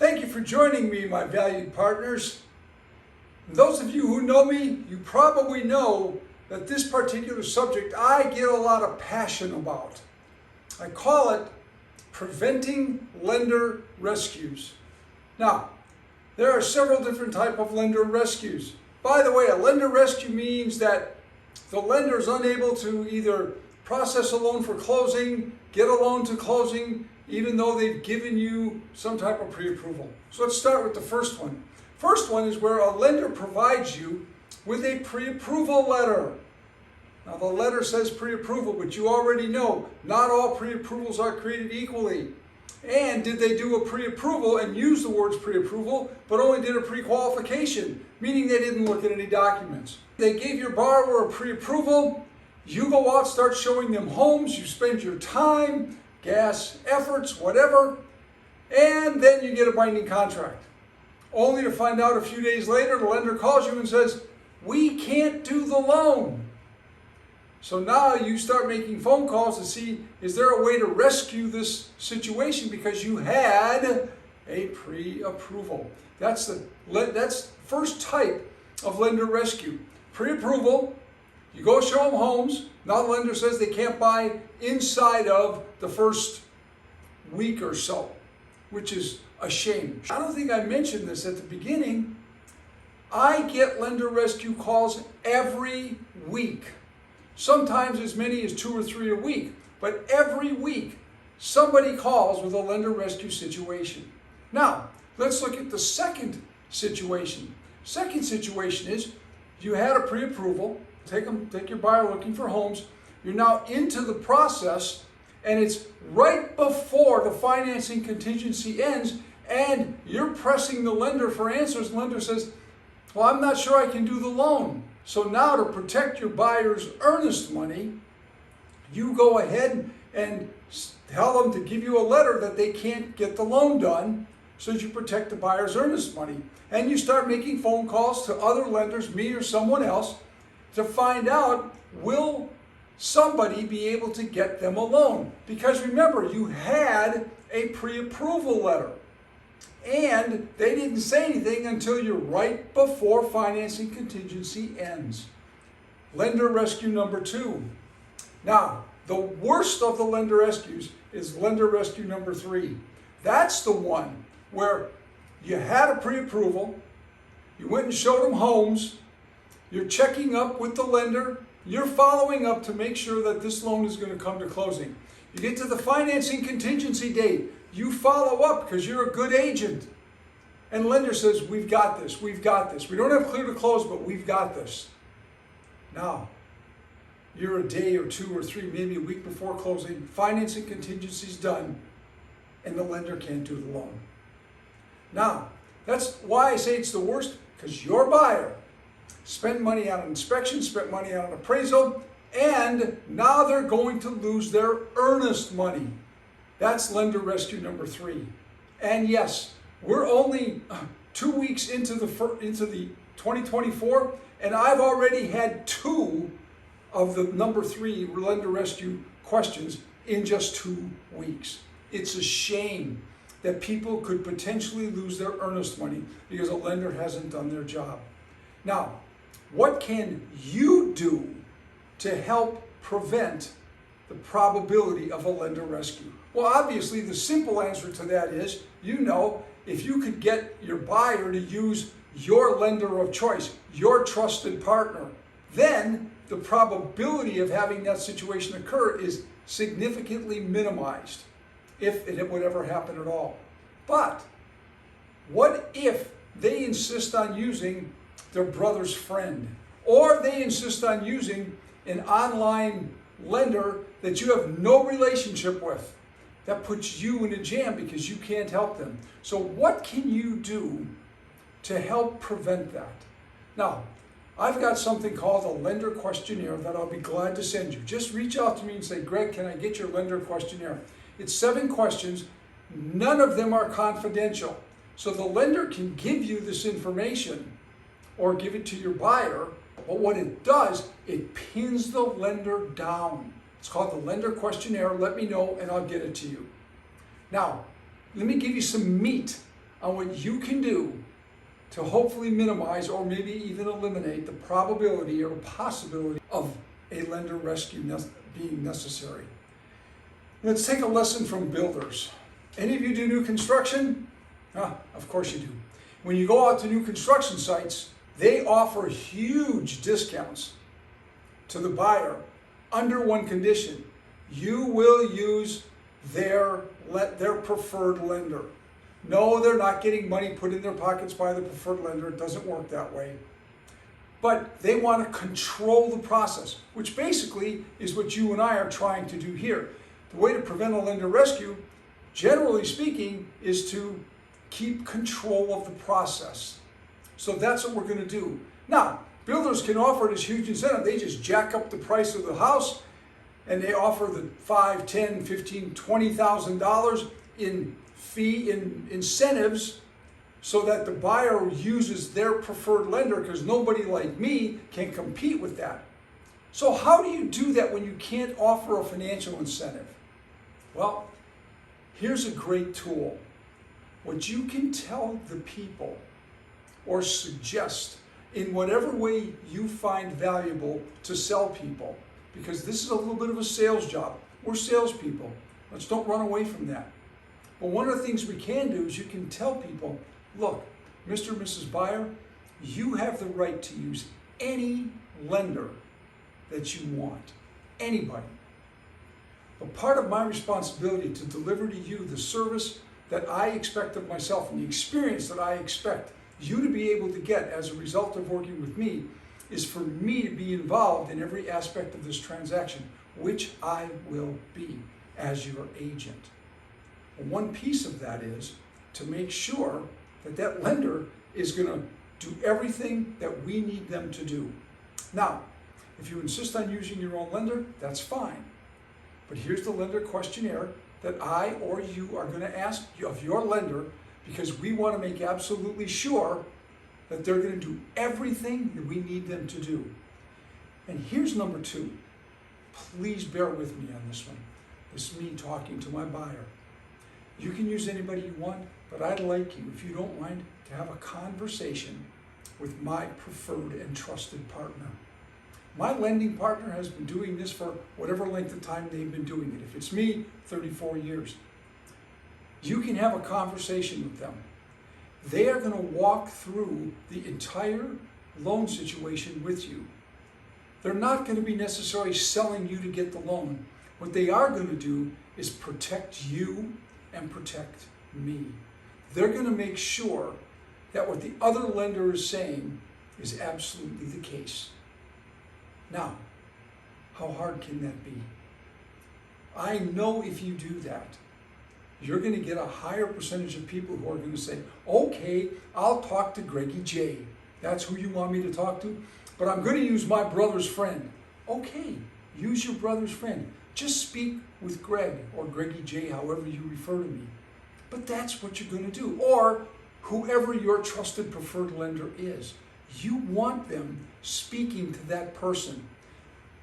Thank you for joining me, my valued partners. Those of you who know me, you probably know that this particular subject I get a lot of passion about. I call it preventing lender rescues. Now, there are several different types of lender rescues. By the way, a lender rescue means that the lender is unable to either process a loan for closing, get a loan to closing, even though they've given you some type of pre-approval. So let's start with the first one. First one is where a lender provides you with a pre-approval letter. Now the letter says pre-approval, but you already know not all pre-approvals are created equally. And did they do a pre-approval and use the words pre-approval, but only did a pre-qualification, meaning they didn't look at any documents. They gave your borrower a pre-approval, you go out, start showing them homes, you spend your time, gas, efforts, whatever, and then you get a binding contract. Only to find out a few days later, the lender calls you and says, we can't do the loan. So now you start making phone calls to see, is there a way to rescue this situation because you had a pre-approval. That's the first type of lender rescue. Pre-approval, you go show them homes. Now the lender says they can't buy inside of the first week or so, which is a shame. I don't think I mentioned this at the beginning. I get lender rescue calls every week. Sometimes as many as 2 or 3 a week, but every week somebody calls with a lender rescue situation. Now, let's look at the second situation. Second situation is you had a pre-approval, take your buyer looking for homes, you're now into the process and it's right before the financing contingency ends and you're pressing the lender for answers. The lender says, well, I'm not sure I can do the loan. So now to protect your buyer's earnest money, you go ahead and tell them to give you a letter that they can't get the loan done so that you protect the buyer's earnest money. And you start making phone calls to other lenders, me or someone else, to find out, will somebody be able to get them a loan? Because remember, you had a pre-approval letter. And they didn't say anything until you're right before financing contingency ends. Lender rescue number 2. Now, the worst of the lender rescues is lender rescue number 3. That's the one where you had a pre-approval, you went and showed them homes, you're checking up with the lender, you're following up to make sure that this loan is going to come to closing. You get to the financing contingency date, you follow up because you're a good agent. And the lender says, we've got this, we've got this. We don't have clear to close, but we've got this. Now, you're a day or 2 or 3, maybe a week before closing, financing contingency's done, and the lender can't do the loan. Now, that's why I say it's the worst, because your buyer spent money on an inspection, spent money on an appraisal, and now they're going to lose their earnest money. That's lender rescue number 3. And yes, we're only 2 weeks into the 2024, and I've already had 2 of the number 3 lender rescue questions in just 2 weeks. It's a shame that people could potentially lose their earnest money because a lender hasn't done their job. Now, what can you do to help prevent the probability of a lender rescue? Well, obviously, the simple answer to that is, if you could get your buyer to use your lender of choice, your trusted partner, then the probability of having that situation occur is significantly minimized, if it would ever happen at all. But what if they insist on using their brother's friend, or they insist on using an online lender that you have no relationship with? That puts you in a jam because you can't help them. So what can you do to help prevent that? Now, I've got something called a lender questionnaire that I'll be glad to send you. Just reach out to me and say, Greg, can I get your lender questionnaire? It's 7 questions. None of them are confidential. So the lender can give you this information or give it to your buyer. But what it does, it pins the lender down. It's called the lender questionnaire. Let me know and I'll get it to you. Now, let me give you some meat on what you can do to hopefully minimize or maybe even eliminate the probability or possibility of a lender rescue being necessary. Let's take a lesson from builders. Any of you do new construction? Of course you do. When you go out to new construction sites, they offer huge discounts to the buyer under one condition. You will use their preferred lender. No, they're not getting money put in their pockets by the preferred lender. It doesn't work that way. But they want to control the process, which basically is what you and I are trying to do here. The way to prevent a lender rescue, generally speaking, is to keep control of the process. So that's what we're going to do. Now, builders can offer this huge incentive. They just jack up the price of the house and they offer the $5,000, $10,000, $15,000, $20,000 in incentives so that the buyer uses their preferred lender, because nobody like me can compete with that. So how do you do that when you can't offer a financial incentive? Well, here's a great tool. What you can tell the people or suggest in whatever way you find valuable to sell people, because this is a little bit of a sales job. We're salespeople. Let's don't run away from that. But one of the things we can do is you can tell people, look, Mr. and Mrs. Buyer, you have the right to use any lender that you want, anybody. But part of my responsibility to deliver to you the service that I expect of myself and the experience that I expect you to be able to get as a result of working with me is for me to be involved in every aspect of this transaction, which I will be as your agent. One piece of that is to make sure that that lender is going to do everything that we need them to do. Now, if you insist on using your own lender, that's fine. But here's the lender questionnaire that I or you are going to ask of your lender, because we want to make absolutely sure that they're going to do everything that we need them to do. And here's number 2. Please bear with me on this one. This is me talking to my buyer. You can use anybody you want, but I'd like you, if you don't mind, to have a conversation with my preferred and trusted partner. My lending partner has been doing this for whatever length of time they've been doing it. If it's me, 34 years. You can have a conversation with them. They are going to walk through the entire loan situation with you. They're not going to be necessarily selling you to get the loan. What they are going to do is protect you and protect me. They're going to make sure that what the other lender is saying is absolutely the case. Now, how hard can that be? I know if you do that, you're going to get a higher percentage of people who are going to say, okay, I'll talk to Greggy J. That's who you want me to talk to, but I'm going to use my brother's friend. Okay, use your brother's friend. Just speak with Greg or Greggy J, however you refer to me. But that's what you're going to do. Or whoever your trusted preferred lender is. You want them speaking to that person.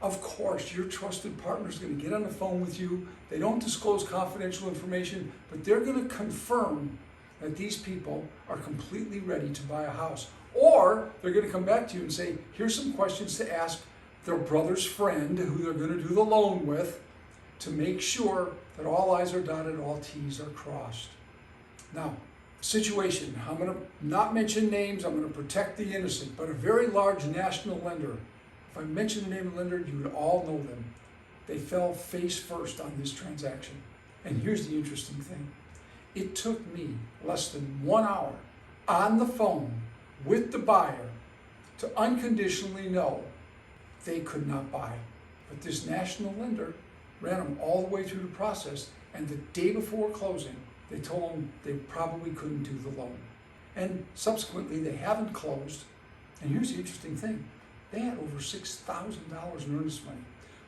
Of course, your trusted partner is going to get on the phone with you. They don't disclose confidential information, but they're going to confirm that these people are completely ready to buy a house. Or they're going to come back to you and say, here's some questions to ask their brother's friend who they're going to do the loan with, to make sure that all I's are dotted, all T's are crossed. Now, situation, I'm going to not mention names, I'm going to protect the innocent, but a very large national lender, if I mention the name of the lender, you would all know them. They fell face first on this transaction. And here's the interesting thing. It took me less than 1 hour on the phone with the buyer to unconditionally know they could not buy. But this national lender ran them all the way through the process, and the day before closing, they told them they probably couldn't do the loan. And subsequently, they haven't closed. And here's the interesting thing. They had over $6,000 in earnest money,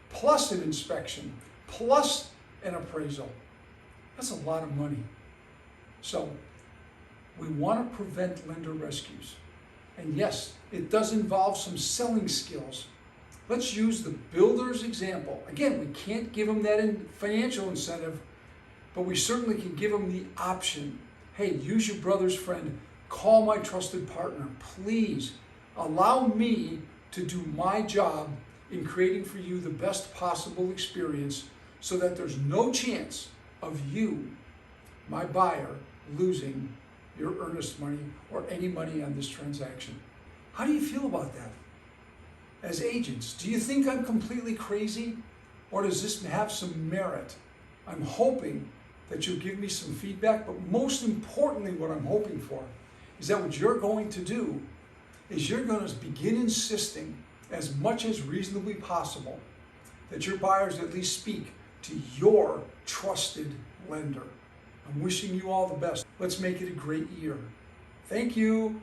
plus an inspection, plus an appraisal. That's a lot of money. So we want to prevent lender rescues. And yes, it does involve some selling skills. Let's use the builder's example. Again, we can't give them that financial incentive, but we certainly can give them the option. hey, use your brother's friend. Call my trusted partner. Please allow me to do my job in creating for you the best possible experience so that there's no chance of you, my buyer, losing your earnest money or any money on this transaction. How do you feel about that? As agents, do you think I'm completely crazy, or does this have some merit? I'm hoping that you'll give me some feedback, but most importantly, what I'm hoping for is that what you're going to do is you're going to begin insisting as much as reasonably possible that your buyers at least speak to your trusted lender. I'm wishing you all the best. Let's make it a great year. Thank you.